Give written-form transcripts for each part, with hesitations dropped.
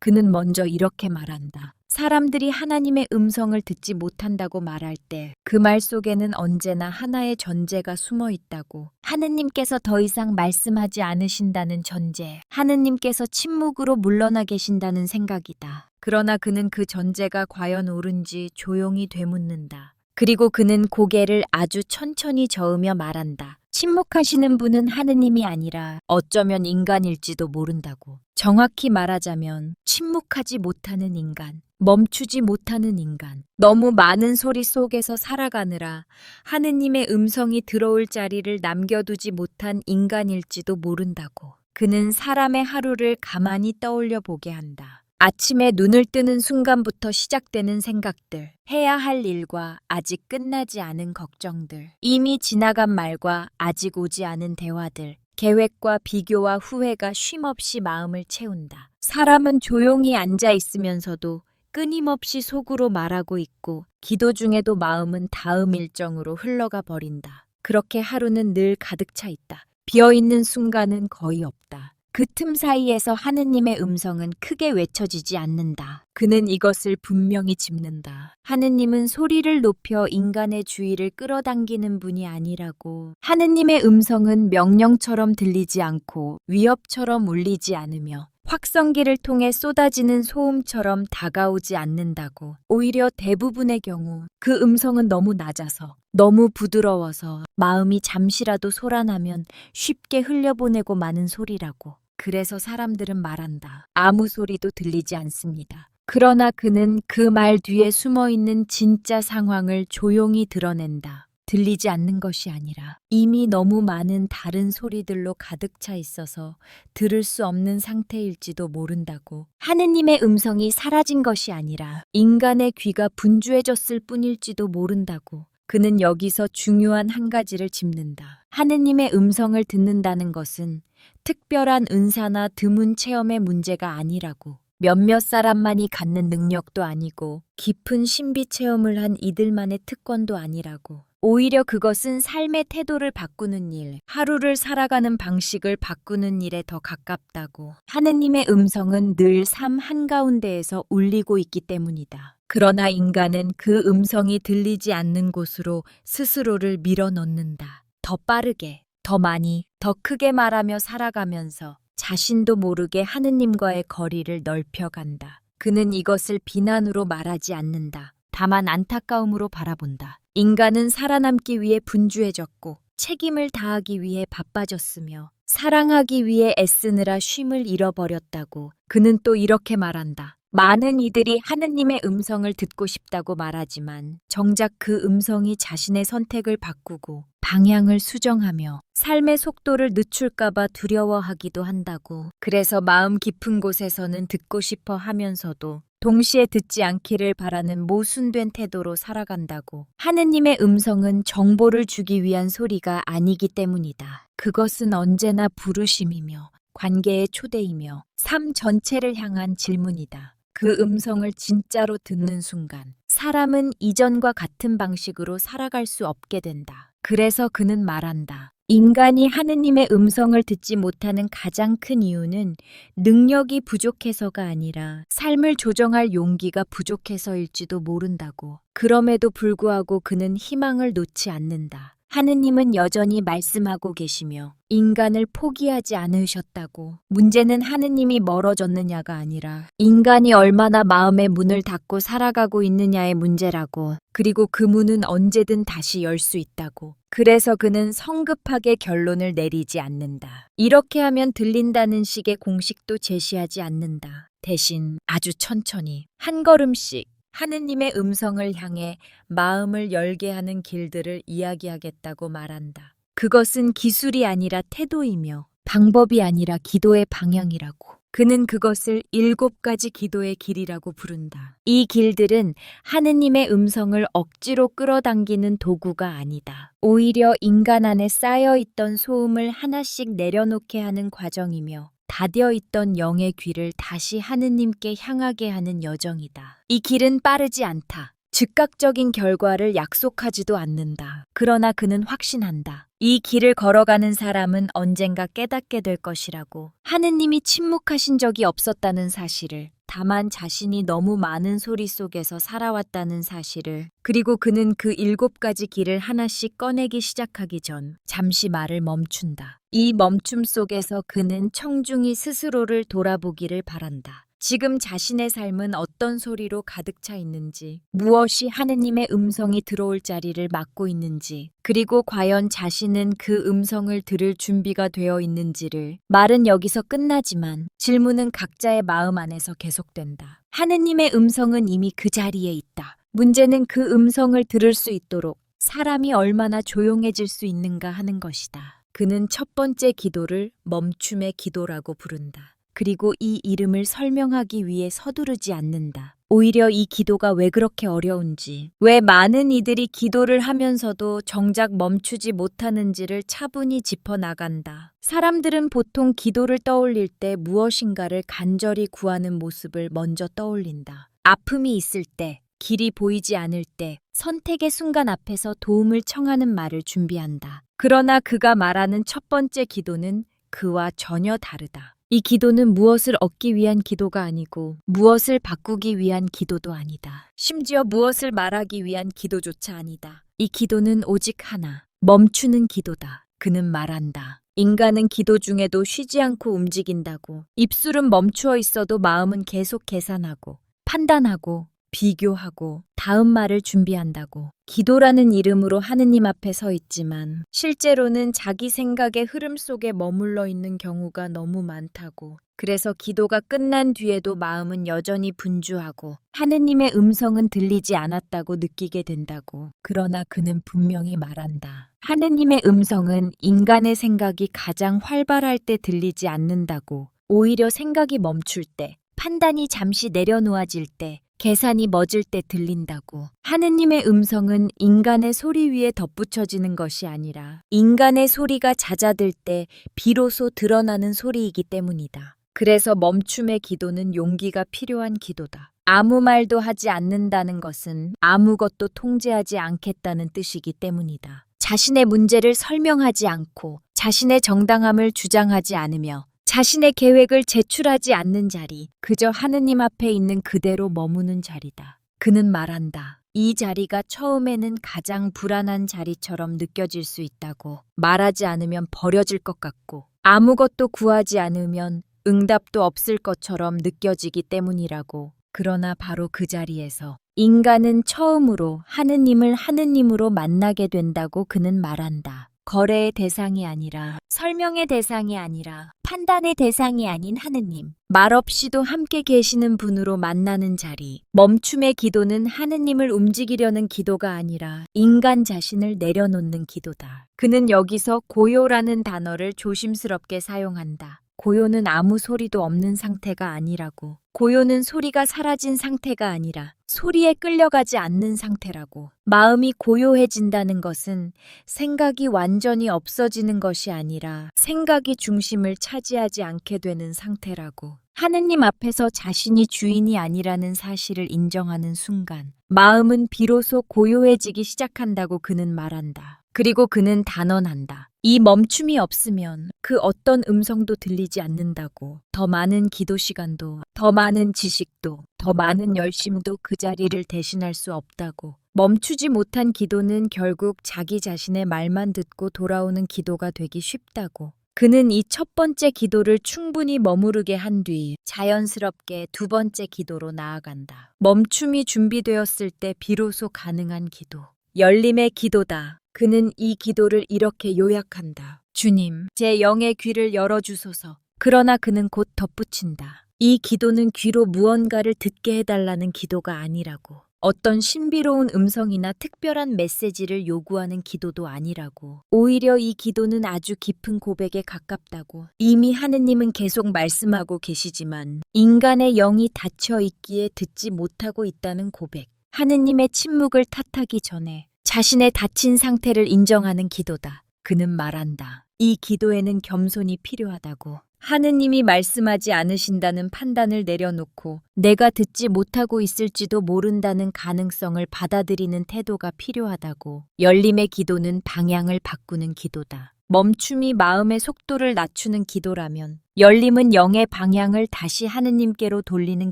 그는 먼저 이렇게 말한다. 사람들이 하나님의 음성을 듣지 못한다고 말할 때 그 말 속에는 언제나 하나의 전제가 숨어 있다고. 하느님께서 더 이상 말씀하지 않으신다는 전제. 하느님께서 침묵으로 물러나 계신다는 생각이다. 그러나 그는 그 전제가 과연 옳은지 조용히 되묻는다. 그리고 그는 고개를 아주 천천히 저으며 말한다. 침묵하시는 분은 하느님이 아니라 어쩌면 인간일지도 모른다고. 정확히 말하자면 침묵하지 못하는 인간, 멈추지 못하는 인간, 너무 많은 소리 속에서 살아가느라 하느님의 음성이 들어올 자리를 남겨두지 못한 인간일지도 모른다고. 그는 사람의 하루를 가만히 떠올려 보게 한다. 아침에 눈을 뜨는 순간부터 시작되는 생각들, 해야 할 일과 아직 끝나지 않은 걱정들, 이미 지나간 말과 아직 오지 않은 대화들, 계획과 비교와 후회가 쉼없이 마음을 채운다. 사람은 조용히 앉아 있으면서도 끊임없이 속으로 말하고 있고, 기도 중에도 마음은 다음 일정으로 흘러가 버린다. 그렇게 하루는 늘 가득 차 있다. 비어있는 순간은 거의 없다. 그 틈 사이에서 하느님의 음성은 크게 외쳐지지 않는다. 그는 이것을 분명히 짚는다. 하느님은 소리를 높여 인간의 주의를 끌어당기는 분이 아니라고. 하느님의 음성은 명령처럼 들리지 않고 위협처럼 울리지 않으며 확성기를 통해 쏟아지는 소음처럼 다가오지 않는다고. 오히려 대부분의 경우 그 음성은 너무 낮아서, 너무 부드러워서 마음이 잠시라도 소란하면 쉽게 흘려보내고 마는 소리라고. 그래서 사람들은 말한다. 아무 소리도 들리지 않습니다. 그러나 그는 그 말 뒤에 숨어있는 진짜 상황을 조용히 드러낸다. 들리지 않는 것이 아니라 이미 너무 많은 다른 소리들로 가득 차 있어서 들을 수 없는 상태일지도 모른다고. 하느님의 음성이 사라진 것이 아니라 인간의 귀가 분주해졌을 뿐일지도 모른다고. 그는 여기서 중요한 한 가지를 짚는다. 하느님의 음성을 듣는다는 것은 특별한 은사나 드문 체험의 문제가 아니라고. 몇몇 사람만이 갖는 능력도 아니고 깊은 신비 체험을 한 이들만의 특권도 아니라고. 오히려 그것은 삶의 태도를 바꾸는 일, 하루를 살아가는 방식을 바꾸는 일에 더 가깝다고. 하느님의 음성은 늘 삶 한가운데에서 울리고 있기 때문이다. 그러나 인간은 그 음성이 들리지 않는 곳으로 스스로를 밀어넣는다. 더 빠르게, 더 많이, 더 크게 말하며 살아가면서 자신도 모르게 하느님과의 거리를 넓혀간다. 그는 이것을 비난으로 말하지 않는다. 다만 안타까움으로 바라본다. 인간은 살아남기 위해 분주해졌고 책임을 다하기 위해 바빠졌으며 사랑하기 위해 애쓰느라 쉼을 잃어버렸다고. 그는 또 이렇게 말한다. 많은 이들이 하느님의 음성을 듣고 싶다고 말하지만 정작 그 음성이 자신의 선택을 바꾸고 방향을 수정하며 삶의 속도를 늦출까봐 두려워하기도 한다고. 그래서 마음 깊은 곳에서는 듣고 싶어 하면서도 동시에 듣지 않기를 바라는 모순된 태도로 살아간다고. 하느님의 음성은 정보를 주기 위한 소리가 아니기 때문이다. 그것은 언제나 부르심이며 관계의 초대이며 삶 전체를 향한 질문이다. 그 음성을 진짜로 듣는 순간 사람은 이전과 같은 방식으로 살아갈 수 없게 된다. 그래서 그는 말한다. 인간이 하느님의 음성을 듣지 못하는 가장 큰 이유는 능력이 부족해서가 아니라 삶을 조정할 용기가 부족해서일지도 모른다고. 그럼에도 불구하고 그는 희망을 놓지 않는다. 하느님은 여전히 말씀하고 계시며 인간을 포기하지 않으셨다고. 문제는 하느님이 멀어졌느냐가 아니라 인간이 얼마나 마음의 문을 닫고 살아가고 있느냐의 문제라고. 그리고 그 문은 언제든 다시 열 수 있다고. 그래서 그는 성급하게 결론을 내리지 않는다. 이렇게 하면 들린다는 식의 공식도 제시하지 않는다. 대신 아주 천천히 한 걸음씩 하느님의 음성을 향해 마음을 열게 하는 길들을 이야기하겠다고 말한다. 그것은 기술이 아니라 태도이며 방법이 아니라 기도의 방향이라고. 그는 그것을 7가지 기도의 길이라고 부른다. 이 길들은 하느님의 음성을 억지로 끌어당기는 도구가 아니다. 오히려 인간 안에 쌓여있던 소음을 하나씩 내려놓게 하는 과정이며 닫혀 있던 영의 귀를 다시 하느님께 향하게 하는 여정이다. 이 길은 빠르지 않다. 즉각적인 결과를 약속하지도 않는다. 그러나 그는 확신한다. 이 길을 걸어가는 사람은 언젠가 깨닫게 될 것이라고. 하느님이 침묵하신 적이 없었다는 사실을, 다만 자신이 너무 많은 소리 속에서 살아왔다는 사실을, 그리고 그는 그 7가지 길을 하나씩 꺼내기 시작하기 전 잠시 말을 멈춘다. 이 멈춤 속에서 그는 청중이 스스로를 돌아보기를 바란다. 지금 자신의 삶은 어떤 소리로 가득 차 있는지, 무엇이 하느님의 음성이 들어올 자리를 막고 있는지, 그리고 과연 자신은 그 음성을 들을 준비가 되어 있는지를. 말은 여기서 끝나지만 질문은 각자의 마음 안에서 계속된다. 하느님의 음성은 이미 그 자리에 있다. 문제는 그 음성을 들을 수 있도록 사람이 얼마나 조용해질 수 있는가 하는 것이다. 그는 첫 번째 기도를 멈춤의 기도라고 부른다. 그리고 이 이름을 설명하기 위해 서두르지 않는다. 오히려 이 기도가 왜 그렇게 어려운지, 왜 많은 이들이 기도를 하면서도 정작 멈추지 못하는지를 차분히 짚어나간다. 사람들은 보통 기도를 떠올릴 때 무엇인가를 간절히 구하는 모습을 먼저 떠올린다. 아픔이 있을 때, 길이 보이지 않을 때, 선택의 순간 앞에서 도움을 청하는 말을 준비한다. 그러나 그가 말하는 첫 번째 기도는 그와 전혀 다르다. 이 기도는 무엇을 얻기 위한 기도가 아니고 무엇을 바꾸기 위한 기도도 아니다. 심지어 무엇을 말하기 위한 기도조차 아니다. 이 기도는 오직 하나, 멈추는 기도다. 그는 말한다. 인간은 기도 중에도 쉬지 않고 움직인다고. 입술은 멈추어 있어도 마음은 계속 계산하고, 판단하고, 비교하고 다음 말을 준비한다고. 기도라는 이름으로 하느님 앞에 서 있지만 실제로는 자기 생각의 흐름 속에 머물러 있는 경우가 너무 많다고. 그래서 기도가 끝난 뒤에도 마음은 여전히 분주하고 하느님의 음성은 들리지 않았다고 느끼게 된다고. 그러나 그는 분명히 말한다. 하느님의 음성은 인간의 생각이 가장 활발할 때 들리지 않는다고. 오히려 생각이 멈출 때, 판단이 잠시 내려놓아질 때, 계산이 멎을 때 들린다고. 하느님의 음성은 인간의 소리 위에 덧붙여지는 것이 아니라 인간의 소리가 잦아들 때 비로소 드러나는 소리이기 때문이다. 그래서 멈춤의 기도는 용기가 필요한 기도다. 아무 말도 하지 않는다는 것은 아무것도 통제하지 않겠다는 뜻이기 때문이다. 자신의 문제를 설명하지 않고 자신의 정당함을 주장하지 않으며 자신의 계획을 제출하지 않는 자리, 그저 하느님 앞에 있는 그대로 머무는 자리다. 그는 말한다. 이 자리가 처음에는 가장 불안한 자리처럼 느껴질 수 있다고. 말하지 않으면 버려질 것 같고, 아무것도 구하지 않으면 응답도 없을 것처럼 느껴지기 때문이라고. 그러나 바로 그 자리에서 인간은 처음으로 하느님을 하느님으로 만나게 된다고 그는 말한다. 거래의 대상이 아니라, 설명의 대상이 아니라, 판단의 대상이 아닌 하느님, 말없이도 함께 계시는 분으로 만나는 자리. 멈춤의 기도는 하느님을 움직이려는 기도가 아니라 인간 자신을 내려놓는 기도다. 그는 여기서 고요라는 단어를 조심스럽게 사용한다. 고요는 아무 소리도 없는 상태가 아니라고. 고요는 소리가 사라진 상태가 아니라 소리에 끌려가지 않는 상태라고. 마음이 고요해진다는 것은 생각이 완전히 없어지는 것이 아니라 생각이 중심을 차지하지 않게 되는 상태라고. 하느님 앞에서 자신이 주인이 아니라는 사실을 인정하는 순간 마음은 비로소 고요해지기 시작한다고 그는 말한다. 그리고 그는 단언한다. 이 멈춤이 없으면 그 어떤 음성도 들리지 않는다고. 더 많은 기도 시간도, 더 많은 지식도, 더 많은 열심도 그 자리를 대신할 수 없다고. 멈추지 못한 기도는 결국 자기 자신의 말만 듣고 돌아오는 기도가 되기 쉽다고. 그는 이 첫 번째 기도를 충분히 머무르게 한 뒤 자연스럽게 두 번째 기도로 나아간다. 멈춤이 준비되었을 때 비로소 가능한 기도. 열림의 기도다. 그는 이 기도를 이렇게 요약한다. 주님, 제 영의 귀를 열어주소서. 그러나 그는 곧 덧붙인다. 이 기도는 귀로 무언가를 듣게 해달라는 기도가 아니라고. 어떤 신비로운 음성이나 특별한 메시지를 요구하는 기도도 아니라고. 오히려 이 기도는 아주 깊은 고백에 가깝다고. 이미 하느님은 계속 말씀하고 계시지만 인간의 영이 닫혀 있기에 듣지 못하고 있다는 고백. 하느님의 침묵을 탓하기 전에 자신의 닫힌 상태를 인정하는 기도다. 그는 말한다. 이 기도에는 겸손이 필요하다고. 하느님이 말씀하지 않으신다는 판단을 내려놓고 내가 듣지 못하고 있을지도 모른다는 가능성을 받아들이는 태도가 필요하다고. 열림의 기도는 방향을 바꾸는 기도다. 멈춤이 마음의 속도를 낮추는 기도라면 열림은 영의 방향을 다시 하느님께로 돌리는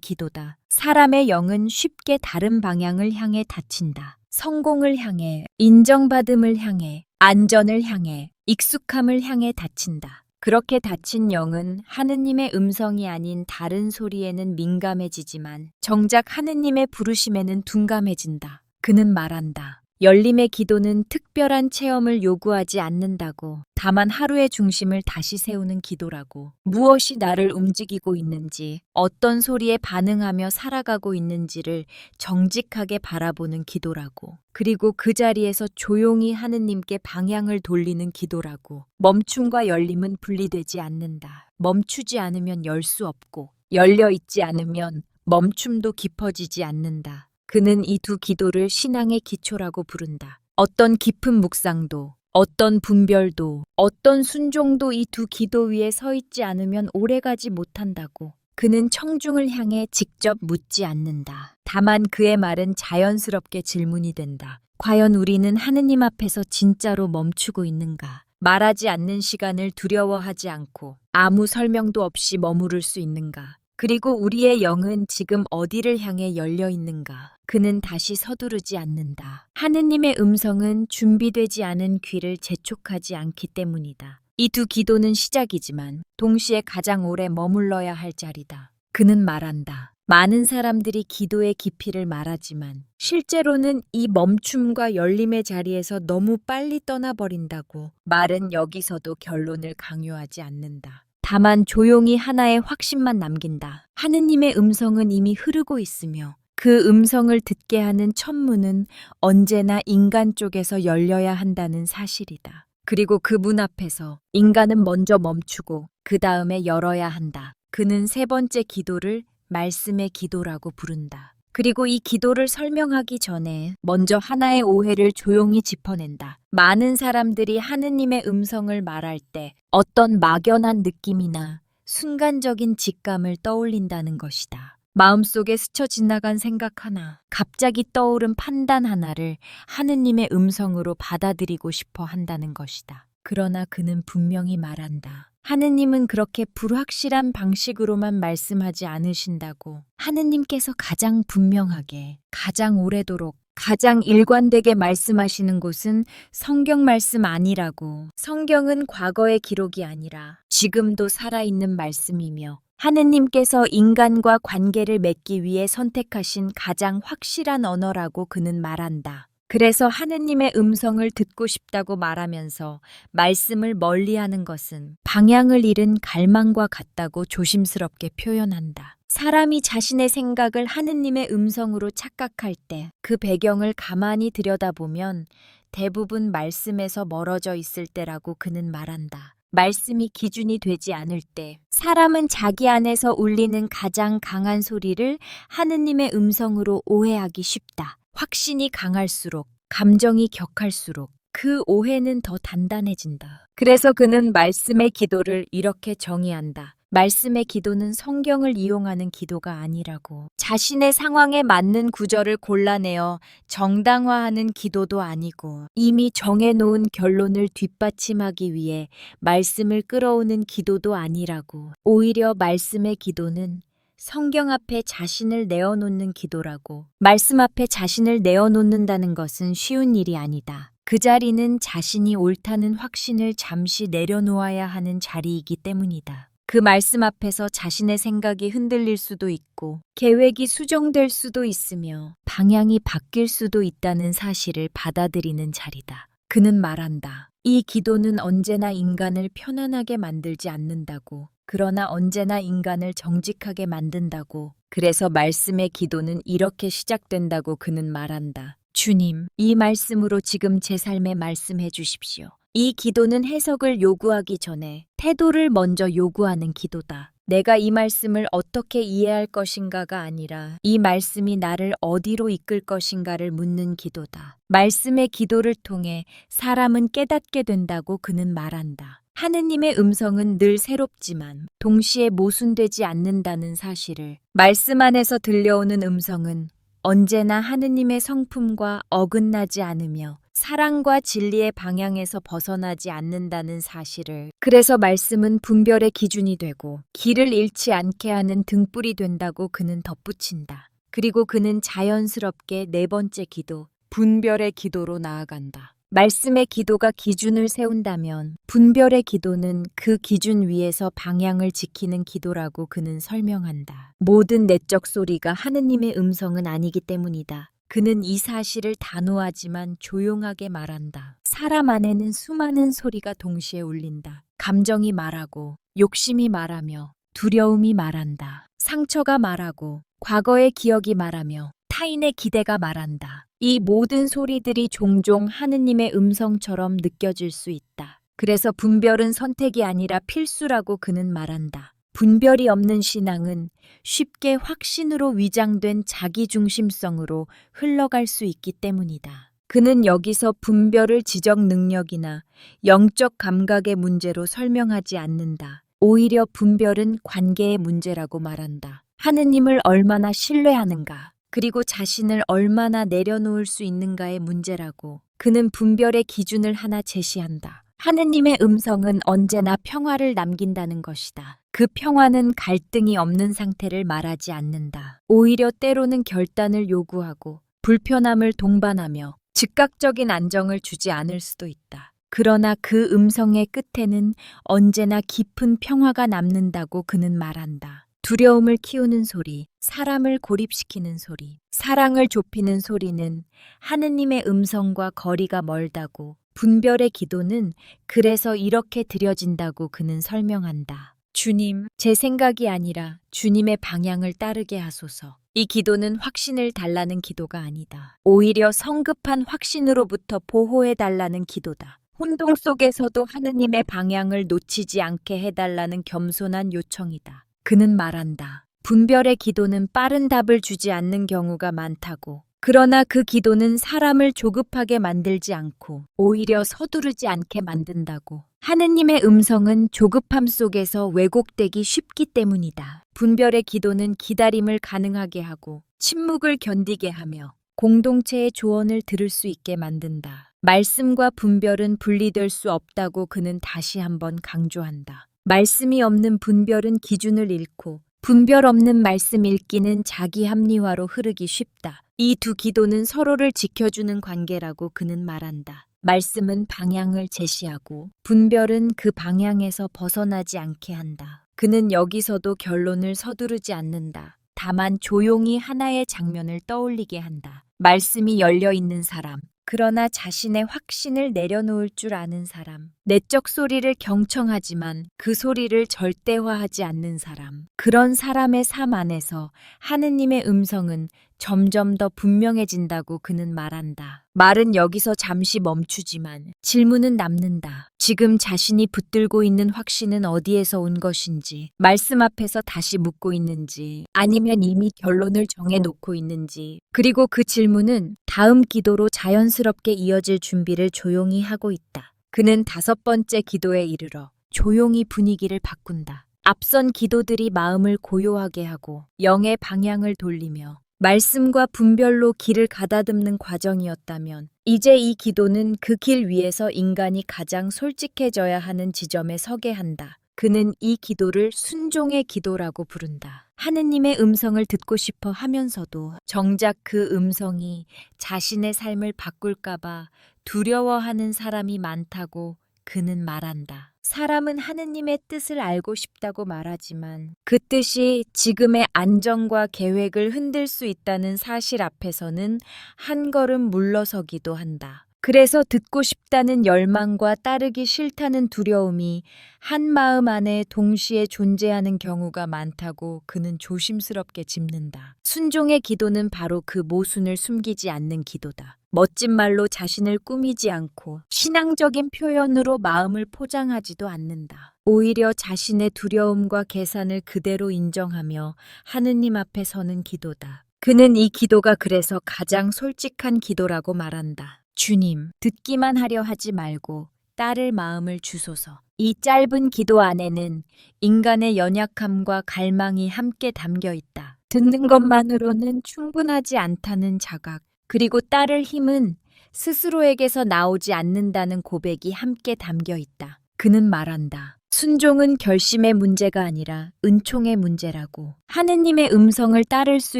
기도다. 사람의 영은 쉽게 다른 방향을 향해 닫힌다. 성공을 향해, 인정받음을 향해, 안전을 향해, 익숙함을 향해 닫힌다. 그렇게 닫힌 영은 하느님의 음성이 아닌 다른 소리에는 민감해지지만 정작 하느님의 부르심에는 둔감해진다. 그는 말한다. 열림의 기도는 특별한 체험을 요구하지 않는다고. 다만 하루의 중심을 다시 세우는 기도라고. 무엇이 나를 움직이고 있는지, 어떤 소리에 반응하며 살아가고 있는지를 정직하게 바라보는 기도라고. 그리고 그 자리에서 조용히 하느님께 방향을 돌리는 기도라고. 멈춤과 열림은 분리되지 않는다. 멈추지 않으면 열 수 없고, 열려 있지 않으면 멈춤도 깊어지지 않는다. 그는 이 두 기도를 신앙의 기초라고 부른다. 어떤 깊은 묵상도, 어떤 분별도, 어떤 순종도 이 두 기도 위에 서 있지 않으면 오래가지 못한다고. 그는 청중을 향해 직접 묻지 않는다. 다만 그의 말은 자연스럽게 질문이 된다. 과연 우리는 하느님 앞에서 진짜로 멈추고 있는가? 말하지 않는 시간을 두려워하지 않고 아무 설명도 없이 머무를 수 있는가? 그리고 우리의 영은 지금 어디를 향해 열려 있는가? 그는 다시 서두르지 않는다. 하느님의 음성은 준비되지 않은 귀를 재촉하지 않기 때문이다. 이 두 기도는 시작이지만 동시에 가장 오래 머물러야 할 자리다. 그는 말한다. 많은 사람들이 기도의 깊이를 말하지만 실제로는 이 멈춤과 열림의 자리에서 너무 빨리 떠나버린다고. 말은 여기서도 결론을 강요하지 않는다. 다만 조용히 하나의 확신만 남긴다. 하느님의 음성은 이미 흐르고 있으며 그 음성을 듣게 하는 첫 문은 언제나 인간 쪽에서 열려야 한다는 사실이다. 그리고 그 문 앞에서 인간은 먼저 멈추고 그 다음에 열어야 한다. 그는 세 번째 기도를 말씀의 기도라고 부른다. 그리고 이 기도를 설명하기 전에 먼저 하나의 오해를 조용히 짚어낸다. 많은 사람들이 하느님의 음성을 말할 때 어떤 막연한 느낌이나 순간적인 직감을 떠올린다는 것이다. 마음속에 스쳐 지나간 생각 하나, 갑자기 떠오른 판단 하나를 하느님의 음성으로 받아들이고 싶어 한다는 것이다. 그러나 그는 분명히 말한다. 하느님은 그렇게 불확실한 방식으로만 말씀하지 않으신다고. 하느님께서 가장 분명하게, 가장 오래도록, 가장 일관되게 말씀하시는 곳은 성경 말씀 아니라고. 성경은 과거의 기록이 아니라 지금도 살아있는 말씀이며 하느님께서 인간과 관계를 맺기 위해 선택하신 가장 확실한 언어라고 그는 말한다. 그래서 하느님의 음성을 듣고 싶다고 말하면서 말씀을 멀리하는 것은 방향을 잃은 갈망과 같다고 조심스럽게 표현한다. 사람이 자신의 생각을 하느님의 음성으로 착각할 때 그 배경을 가만히 들여다보면 대부분 말씀에서 멀어져 있을 때라고 그는 말한다. 말씀이 기준이 되지 않을 때 사람은 자기 안에서 울리는 가장 강한 소리를 하느님의 음성으로 오해하기 쉽다. 확신이 강할수록, 감정이 격할수록 그 오해는 더 단단해진다. 그래서 그는 말씀의 기도를 이렇게 정의한다. 말씀의 기도는 성경을 이용하는 기도가 아니라고. 자신의 상황에 맞는 구절을 골라내어 정당화하는 기도도 아니고 이미 정해놓은 결론을 뒷받침하기 위해 말씀을 끌어오는 기도도 아니라고. 오히려 말씀의 기도는 성경 앞에 자신을 내어놓는 기도라고. 말씀 앞에 자신을 내어놓는다는 것은 쉬운 일이 아니다. 그 자리는 자신이 옳다는 확신을 잠시 내려놓아야 하는 자리이기 때문이다. 그 말씀 앞에서 자신의 생각이 흔들릴 수도 있고 계획이 수정될 수도 있으며 방향이 바뀔 수도 있다는 사실을 받아들이는 자리다. 그는 말한다. 이 기도는 언제나 인간을 편안하게 만들지 않는다고. 그러나 언제나 인간을 정직하게 만든다고. 그래서 말씀의 기도는 이렇게 시작된다고 그는 말한다. 주님, 이 말씀으로 지금 제 삶에 말씀해 주십시오. 이 기도는 해석을 요구하기 전에 태도를 먼저 요구하는 기도다. 내가 이 말씀을 어떻게 이해할 것인가가 아니라 이 말씀이 나를 어디로 이끌 것인가를 묻는 기도다. 말씀의 기도를 통해 사람은 깨닫게 된다고 그는 말한다. 하느님의 음성은 늘 새롭지만 동시에 모순되지 않는다는 사실을. 말씀 안에서 들려오는 음성은 언제나 하느님의 성품과 어긋나지 않으며 사랑과 진리의 방향에서 벗어나지 않는다는 사실을. 그래서 말씀은 분별의 기준이 되고 길을 잃지 않게 하는 등불이 된다고 그는 덧붙인다. 그리고 그는 자연스럽게 네 번째 기도, 분별의 기도로 나아간다. 말씀의 기도가 기준을 세운다면 분별의 기도는 그 기준 위에서 방향을 지키는 기도라고 그는 설명한다. 모든 내적 소리가 하느님의 음성은 아니기 때문이다. 그는 이 사실을 단호하지만 조용하게 말한다. 사람 안에는 수많은 소리가 동시에 울린다. 감정이 말하고, 욕심이 말하며, 두려움이 말한다. 상처가 말하고, 과거의 기억이 말하며, 타인의 기대가 말한다. 이 모든 소리들이 종종 하느님의 음성처럼 느껴질 수 있다. 그래서 분별은 선택이 아니라 필수라고 그는 말한다. 분별이 없는 신앙은 쉽게 확신으로 위장된 자기중심성으로 흘러갈 수 있기 때문이다. 그는 여기서 분별을 지적 능력이나 영적 감각의 문제로 설명하지 않는다. 오히려 분별은 관계의 문제라고 말한다. 하느님을 얼마나 신뢰하는가, 그리고 자신을 얼마나 내려놓을 수 있는가의 문제라고 그는 분별의 기준을 하나 제시한다. 하느님의 음성은 언제나 평화를 남긴다는 것이다. 그 평화는 갈등이 없는 상태를 말하지 않는다. 오히려 때로는 결단을 요구하고 불편함을 동반하며 즉각적인 안정을 주지 않을 수도 있다. 그러나 그 음성의 끝에는 언제나 깊은 평화가 남는다고 그는 말한다. 두려움을 키우는 소리, 사람을 고립시키는 소리, 사랑을 좁히는 소리는 하느님의 음성과 거리가 멀다고, 분별의 기도는 그래서 이렇게 드려진다고 그는 설명한다. 주님, 제 생각이 아니라 주님의 방향을 따르게 하소서. 이 기도는 확신을 달라는 기도가 아니다. 오히려 성급한 확신으로부터 보호해달라는 기도다. 혼동 속에서도 하느님의 방향을 놓치지 않게 해달라는 겸손한 요청이다. 그는 말한다. 분별의 기도는 빠른 답을 주지 않는 경우가 많다고. 그러나 그 기도는 사람을 조급하게 만들지 않고 오히려 서두르지 않게 만든다고. 하느님의 음성은 조급함 속에서 왜곡되기 쉽기 때문이다. 분별의 기도는 기다림을 가능하게 하고 침묵을 견디게 하며 공동체의 조언을 들을 수 있게 만든다. 말씀과 분별은 분리될 수 없다고 그는 다시 한번 강조한다. 말씀이 없는 분별은 기준을 잃고 분별 없는 말씀 읽기는 자기 합리화로 흐르기 쉽다. 이 두 기도는 서로를 지켜주는 관계라고 그는 말한다. 말씀은 방향을 제시하고 분별은 그 방향에서 벗어나지 않게 한다. 그는 여기서도 결론을 서두르지 않는다. 다만 조용히 하나의 장면을 떠올리게 한다. 말씀이 열려 있는 사람, 그러나 자신의 확신을 내려놓을 줄 아는 사람, 내적 소리를 경청하지만 그 소리를 절대화하지 않는 사람, 그런 사람의 삶 안에서 하느님의 음성은 점점 더 분명해진다고 그는 말한다. 말은 여기서 잠시 멈추지만 질문은 남는다. 지금 자신이 붙들고 있는 확신은 어디에서 온 것인지, 말씀 앞에서 다시 묻고 있는지, 아니면 이미 결론을 정해놓고 있는지, 그리고 그 질문은 다음 기도로 자연스럽게 이어질 준비를 조용히 하고 있다. 그는 5번째 기도에 이르러 조용히 분위기를 바꾼다. 앞선 기도들이 마음을 고요하게 하고 영의 방향을 돌리며 말씀과 분별로 길을 가다듬는 과정이었다면 이제 이 기도는 그 길 위에서 인간이 가장 솔직해져야 하는 지점에 서게 한다. 그는 이 기도를 순종의 기도라고 부른다. 하느님의 음성을 듣고 싶어 하면서도 정작 그 음성이 자신의 삶을 바꿀까봐 두려워하는 사람이 많다고 그는 말한다. 사람은 하느님의 뜻을 알고 싶다고 말하지만 그 뜻이 지금의 안정과 계획을 흔들 수 있다는 사실 앞에서는 한 걸음 물러서기도 한다. 그래서 듣고 싶다는 열망과 따르기 싫다는 두려움이 한 마음 안에 동시에 존재하는 경우가 많다고 그는 조심스럽게 짚는다. 순종의 기도는 바로 그 모순을 숨기지 않는 기도다. 멋진 말로 자신을 꾸미지 않고 신앙적인 표현으로 마음을 포장하지도 않는다. 오히려 자신의 두려움과 계산을 그대로 인정하며 하느님 앞에 서는 기도다. 그는 이 기도가 그래서 가장 솔직한 기도라고 말한다. 주님, 듣기만 하려 하지 말고 따를 마음을 주소서. 이 짧은 기도 안에는 인간의 연약함과 갈망이 함께 담겨 있다. 듣는 것만으로는 충분하지 않다는 자각, 그리고 따를 힘은 스스로에게서 나오지 않는다는 고백이 함께 담겨 있다. 그는 말한다. 순종은 결심의 문제가 아니라 은총의 문제라고. 하느님의 음성을 따를 수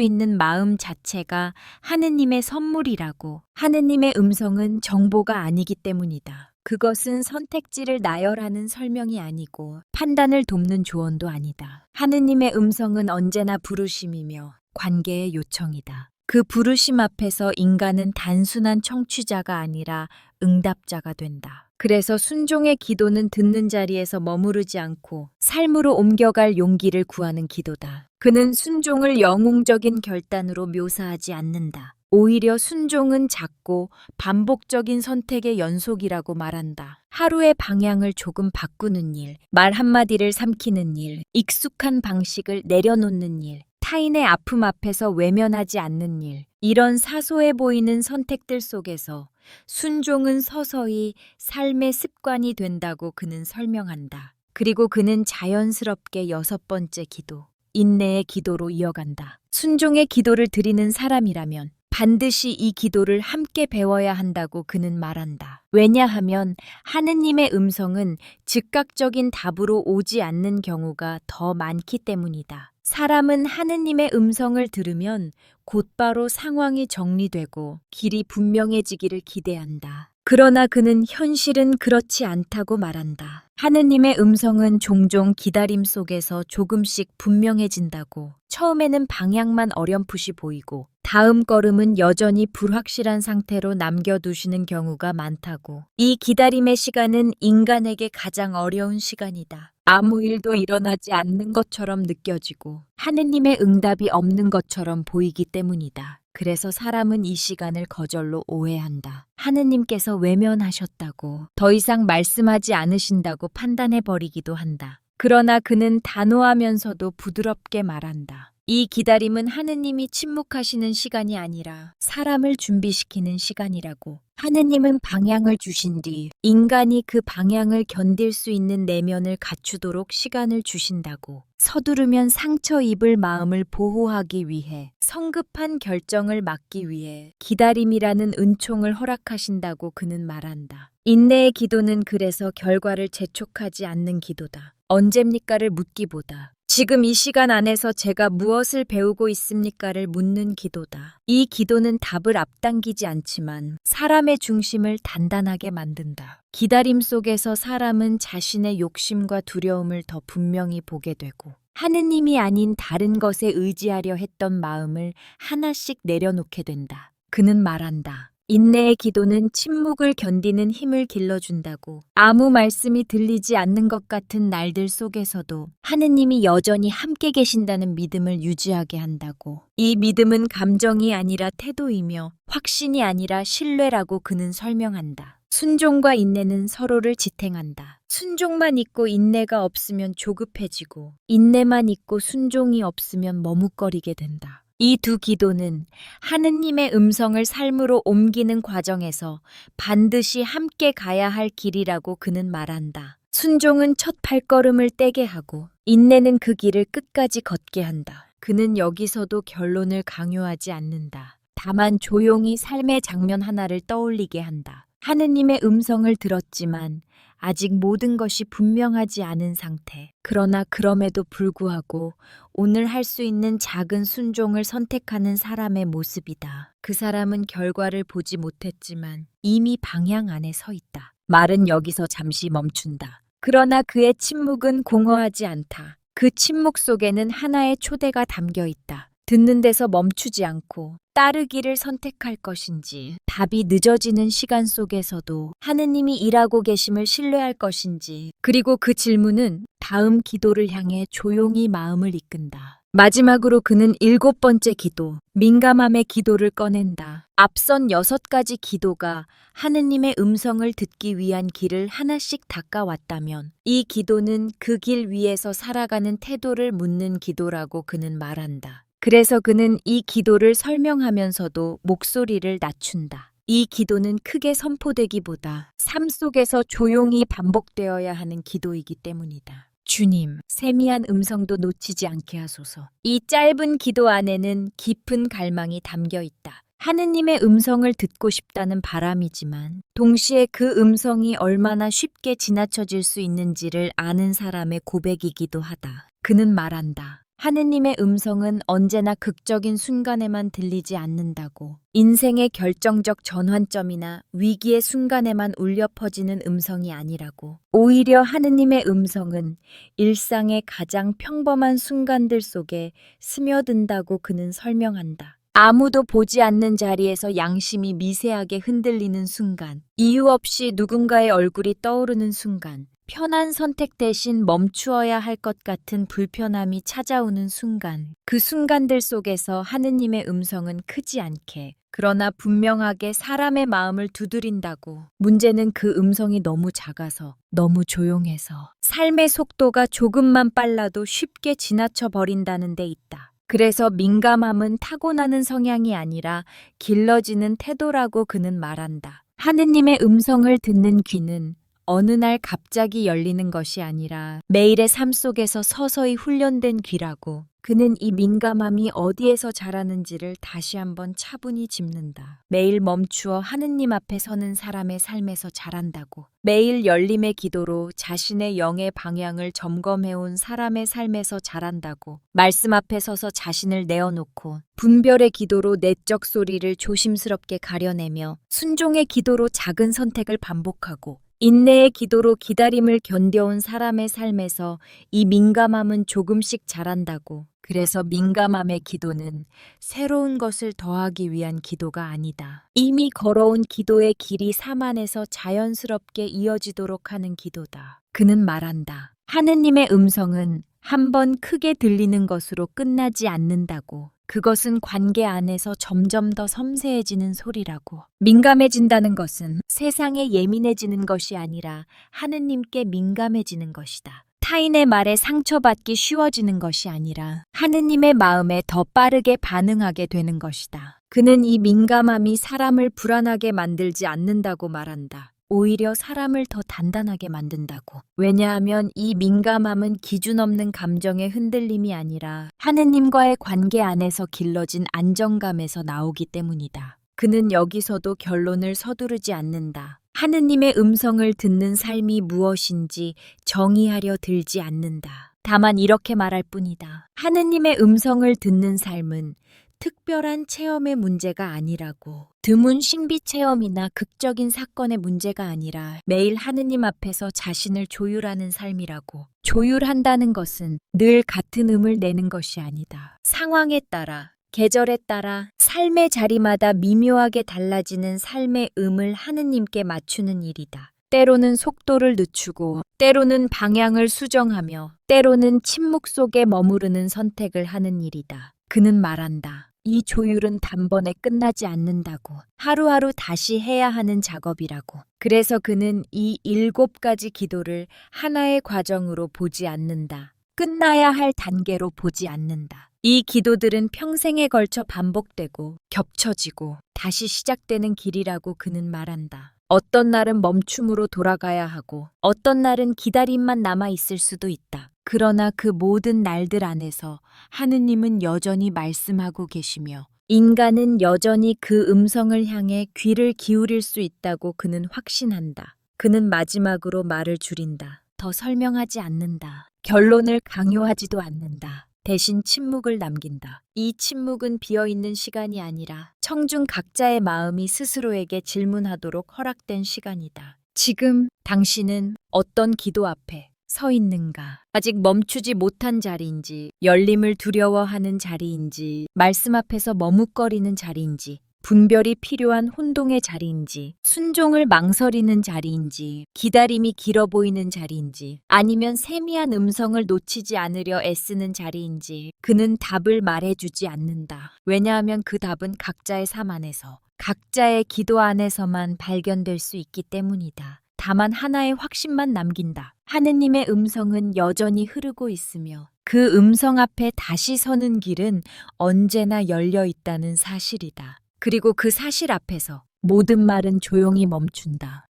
있는 마음 자체가 하느님의 선물이라고. 하느님의 음성은 정보가 아니기 때문이다. 그것은 선택지를 나열하는 설명이 아니고 판단을 돕는 조언도 아니다. 하느님의 음성은 언제나 부르심이며 관계의 요청이다. 그 부르심 앞에서 인간은 단순한 청취자가 아니라 응답자가 된다. 그래서 순종의 기도는 듣는 자리에서 머무르지 않고 삶으로 옮겨갈 용기를 구하는 기도다. 그는 순종을 영웅적인 결단으로 묘사하지 않는다. 오히려 순종은 작고 반복적인 선택의 연속이라고 말한다. 하루의 방향을 조금 바꾸는 일, 말 한마디를 삼키는 일, 익숙한 방식을 내려놓는 일, 타인의 아픔 앞에서 외면하지 않는 일, 이런 사소해 보이는 선택들 속에서 순종은 서서히 삶의 습관이 된다고 그는 설명한다. 그리고 그는 자연스럽게 6번째 기도, 인내의 기도로 이어간다. 순종의 기도를 드리는 사람이라면 반드시 이 기도를 함께 배워야 한다고 그는 말한다. 왜냐하면 하느님의 음성은 즉각적인 답으로 오지 않는 경우가 더 많기 때문이다. 사람은 하느님의 음성을 들으면 곧바로 상황이 정리되고 길이 분명해지기를 기대한다. 그러나 그는 현실은 그렇지 않다고 말한다. 하느님의 음성은 종종 기다림 속에서 조금씩 분명해진다고. 처음에는 방향만 어렴풋이 보이고 다음 걸음은 여전히 불확실한 상태로 남겨두시는 경우가 많다고. 이 기다림의 시간은 인간에게 가장 어려운 시간이다. 아무 일도 일어나지 않는 것처럼 느껴지고 하느님의 응답이 없는 것처럼 보이기 때문이다. 그래서 사람은 이 시간을 거절로 오해한다. 하느님께서 외면하셨다고, 더 이상 말씀하지 않으신다고 판단해버리기도 한다. 그러나 그는 단호하면서도 부드럽게 말한다. 이 기다림은 하느님이 침묵하시는 시간이 아니라 사람을 준비시키는 시간이라고. 하느님은 방향을 주신 뒤 인간이 그 방향을 견딜 수 있는 내면을 갖추도록 시간을 주신다고. 서두르면 상처 입을 마음을 보호하기 위해, 성급한 결정을 막기 위해 기다림이라는 은총을 허락하신다고 그는 말한다. 인내의 기도는 그래서 결과를 재촉하지 않는 기도다. 언제입니까를 묻기보다 지금 이 시간 안에서 제가 무엇을 배우고 있습니까를 묻는 기도다. 이 기도는 답을 앞당기지 않지만 사람의 중심을 단단하게 만든다. 기다림 속에서 사람은 자신의 욕심과 두려움을 더 분명히 보게 되고 하느님이 아닌 다른 것에 의지하려 했던 마음을 하나씩 내려놓게 된다. 그는 말한다. 인내의 기도는 침묵을 견디는 힘을 길러준다고. 아무 말씀이 들리지 않는 것 같은 날들 속에서도 하느님이 여전히 함께 계신다는 믿음을 유지하게 한다고. 이 믿음은 감정이 아니라 태도이며 확신이 아니라 신뢰라고 그는 설명한다. 순종과 인내는 서로를 지탱한다. 순종만 있고 인내가 없으면 조급해지고 인내만 있고 순종이 없으면 머뭇거리게 된다. 이 두 기도는 하느님의 음성을 삶으로 옮기는 과정에서 반드시 함께 가야 할 길이라고 그는 말한다. 순종은 첫 발걸음을 떼게 하고 인내는 그 길을 끝까지 걷게 한다. 그는 여기서도 결론을 강요하지 않는다. 다만 조용히 삶의 장면 하나를 떠올리게 한다. 하느님의 음성을 들었지만 아직 모든 것이 분명하지 않은 상태. 그러나 그럼에도 불구하고 오늘 할 수 있는 작은 순종을 선택하는 사람의 모습이다. 그 사람은 결과를 보지 못했지만 이미 방향 안에 서 있다. 말은 여기서 잠시 멈춘다. 그러나 그의 침묵은 공허하지 않다. 그 침묵 속에는 하나의 초대가 담겨 있다. 듣는 데서 멈추지 않고 따르기를 선택할 것인지, 답이 늦어지는 시간 속에서도 하느님이 일하고 계심을 신뢰할 것인지, 그리고 그 질문은 다음 기도를 향해 조용히 마음을 이끈다. 마지막으로 그는 7번째 기도, 민감함의 기도를 꺼낸다. 앞선 6가지 기도가 하느님의 음성을 듣기 위한 길을 하나씩 닦아왔다면 이 기도는 그 길 위에서 살아가는 태도를 묻는 기도라고 그는 말한다. 그래서 그는 이 기도를 설명하면서도 목소리를 낮춘다. 이 기도는 크게 선포되기보다 삶 속에서 조용히 반복되어야 하는 기도이기 때문이다. 주님, 세미한 음성도 놓치지 않게 하소서. 이 짧은 기도 안에는 깊은 갈망이 담겨 있다. 하느님의 음성을 듣고 싶다는 바람이지만 동시에 그 음성이 얼마나 쉽게 지나쳐질 수 있는지를 아는 사람의 고백이기도 하다. 그는 말한다. 하느님의 음성은 언제나 극적인 순간에만 들리지 않는다고. 인생의 결정적 전환점이나 위기의 순간에만 울려 퍼지는 음성이 아니라고. 오히려 하느님의 음성은 일상의 가장 평범한 순간들 속에 스며든다고 그는 설명한다. 아무도 보지 않는 자리에서 양심이 미세하게 흔들리는 순간, 이유 없이 누군가의 얼굴이 떠오르는 순간, 편한 선택 대신 멈추어야 할 것 같은 불편함이 찾아오는 순간, 그 순간들 속에서 하느님의 음성은 크지 않게, 그러나 분명하게 사람의 마음을 두드린다고. 문제는 그 음성이 너무 작아서, 너무 조용해서, 삶의 속도가 조금만 빨라도 쉽게 지나쳐 버린다는 데 있다. 그래서 민감함은 타고나는 성향이 아니라 길러지는 태도라고 그는 말한다. 하느님의 음성을 듣는 귀는 어느 날 갑자기 열리는 것이 아니라 매일의 삶 속에서 서서히 훈련된 귀라고. 그는 이 민감함이 어디에서 자라는지를 다시 한번 차분히 짚는다. 매일 멈추어 하느님 앞에 서는 사람의 삶에서 자란다고. 매일 열림의 기도로 자신의 영의 방향을 점검해온 사람의 삶에서 자란다고. 말씀 앞에 서서 자신을 내어놓고 분별의 기도로 내적 소리를 조심스럽게 가려내며 순종의 기도로 작은 선택을 반복하고 인내의 기도로 기다림을 견뎌온 사람의 삶에서 이 민감함은 조금씩 자란다고. 그래서 민감함의 기도는 새로운 것을 더하기 위한 기도가 아니다. 이미 걸어온 기도의 길이 삶 안에서 자연스럽게 이어지도록 하는 기도다. 그는 말한다. 하느님의 음성은 한 번 크게 들리는 것으로 끝나지 않는다고. 그것은 관계 안에서 점점 더 섬세해지는 소리라고. 민감해진다는 것은 세상에 예민해지는 것이 아니라 하느님께 민감해지는 것이다. 타인의 말에 상처받기 쉬워지는 것이 아니라 하느님의 마음에 더 빠르게 반응하게 되는 것이다. 그는 이 민감함이 사람을 불안하게 만들지 않는다고 말한다. 오히려 사람을 더 단단하게 만든다고. 왜냐하면 이 민감함은 기준 없는 감정의 흔들림이 아니라 하느님과의 관계 안에서 길러진 안정감에서 나오기 때문이다. 그는 여기서도 결론을 서두르지 않는다. 하느님의 음성을 듣는 삶이 무엇인지 정의하려 들지 않는다. 다만 이렇게 말할 뿐이다. 하느님의 음성을 듣는 삶은 특별한 체험의 문제가 아니라고. 드문 신비 체험이나 극적인 사건의 문제가 아니라 매일 하느님 앞에서 자신을 조율하는 삶이라고. 조율한다는 것은 늘 같은 음을 내는 것이 아니다. 상황에 따라, 계절에 따라 삶의 자리마다 미묘하게 달라지는 삶의 음을 하느님께 맞추는 일이다. 때로는 속도를 늦추고, 때로는 방향을 수정하며, 때로는 침묵 속에 머무르는 선택을 하는 일이다. 그는 말한다. 이 조율은 단번에 끝나지 않는다고. 하루하루 다시 해야 하는 작업이라고. 그래서 그는 이 7가지 기도를 하나의 과정으로 보지 않는다. 끝나야 할 단계로 보지 않는다. 이 기도들은 평생에 걸쳐 반복되고 겹쳐지고 다시 시작되는 길이라고 그는 말한다. 어떤 날은 멈춤으로 돌아가야 하고 어떤 날은 기다림만 남아 있을 수도 있다. 그러나 그 모든 날들 안에서 하느님은 여전히 말씀하고 계시며 인간은 여전히 그 음성을 향해 귀를 기울일 수 있다고 그는 확신한다. 그는 마지막으로 말을 줄인다. 더 설명하지 않는다. 결론을 강요하지도 않는다. 대신 침묵을 남긴다. 이 침묵은 비어있는 시간이 아니라 청중 각자의 마음이 스스로에게 질문하도록 허락된 시간이다. 지금 당신은 어떤 기도 앞에 서 있는가? 아직 멈추지 못한 자리인지, 열림을 두려워하는 자리인지, 말씀 앞에서 머뭇거리는 자리인지, 분별이 필요한 혼동의 자리인지, 순종을 망설이는 자리인지, 기다림이 길어 보이는 자리인지, 아니면 세미한 음성을 놓치지 않으려 애쓰는 자리인지, 그는 답을 말해주지 않는다. 왜냐하면 그 답은 각자의 삶 안에서, 각자의 기도 안에서만 발견될 수 있기 때문이다. 다만 하나의 확신만 남긴다. 하느님의 음성은 여전히 흐르고 있으며 그 음성 앞에 다시 서는 길은 언제나 열려 있다는 사실이다. 그리고 그 사실 앞에서 모든 말은 조용히 멈춘다.